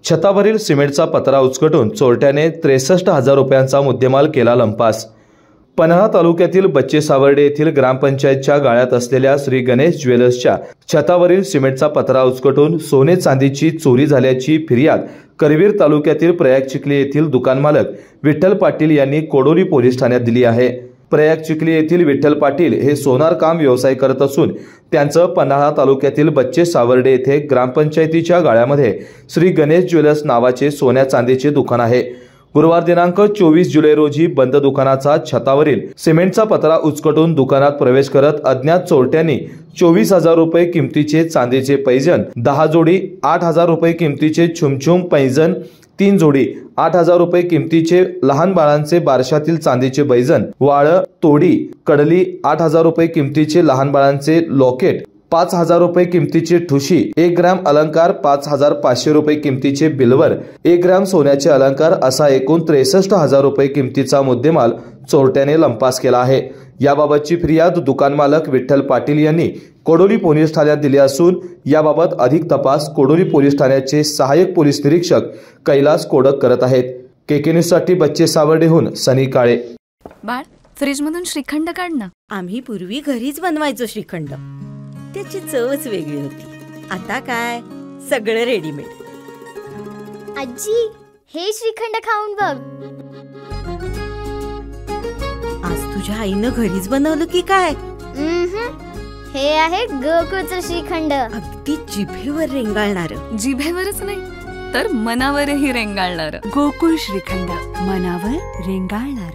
छतावरील सिमेंटचा पत्रा उचकटून चोरट्याने 63,000 रुपयांचा मुद्देमाल केला लंपास। पन्हाळा तालुक्यातील बच्चे सावर्डे येथील ग्रामपंचायतच्या गाळ्यात असलेल्या श्री गणेश ज्वेलर्सच्या छतावरील सिमेंटचा पत्रा उचकटून सोने चांदीची चोरी झाल्याची फिर्याद करवीर तालुक्यातील प्रयाग चिखली येथील दुकान मालक विठ्ठल पाटील यांनी कोडोली पोलीस ठाण्यात दिली आहे। प्रयाग चिखली येथील विठ्ठल पाटील हे सोनार काम व्यवसाय करत असून त्यांचं पन्हाळा तालुक्यातील बच्चे सावर्डे येथे ग्रामपंचायतीच्या गाळ्यामध्ये श्री गणेश ज्वेलर्स नावाचे सोन्या चांदीचे दुकान आहे। गुरुवार दिनांक 24 जुलै रोजी बंद दुकानाचा छतावरील सिमेंटचा पत्रा उचकटून दुकानात प्रवेश करत अज्ञात चोरट्यांनी 24,000 रुपये किमतीचे चांदीचे पैंजण, 10 जोडी 8,000 रुपये किमतीचे छुमछुम पैंजण, 3 जोडी 8,000 रुपये किमतीचे लहान बाळांचे बारशातील चांदीचे बैजन, वाळ, तोडी, कडली, 8,000 रुपये किमतीचे लहान बाळांचे लॉकेट, 5,000 रुपये किमतीची ठुशी, 1 ग्रॅम अलंकार, 5,500 रुपये किमतीचे बिल्वर, 1 ग्रॅम सोन्याचे अलंकार असा एकूण 63,000 रुपये किमतीचा मुद्देमाल चोरट्याने लंपास केला आहे। याबाबतची फिर्याद दुकान मालक विठ्ठल पाटील यांनी कोडोली पोलीस ठाण्यात दिली असून याबाबत अधिक तपास कोडोली पोलीस ठाण्याचे सहाय्यक पोलीस निरीक्षक कैलास कोडक करत आहेत। केके न्यूज साठी बच्चे सावर्डेहून सनी काळे। बाळ, फ्रीज मधून श्रीखंड काढ ना। आम्ही पूर्वी घरीच बनवायचो श्रीखंड, त्याची चवच वेगळी होती। आता काय सगळं रेडीमेड। आजी, हे श्रीखंड खाऊन बघ। आज तुझ्या आईनं घरीच बनवलं की काय? हे आहे गोकुळचं श्रीखंड। अगदी जिभेवर रेंगाळणार। जिभेवरच नाही तर मनावरही रेंगाळणार। गोकुळ श्रीखंड, मनावर रेंगाळणार।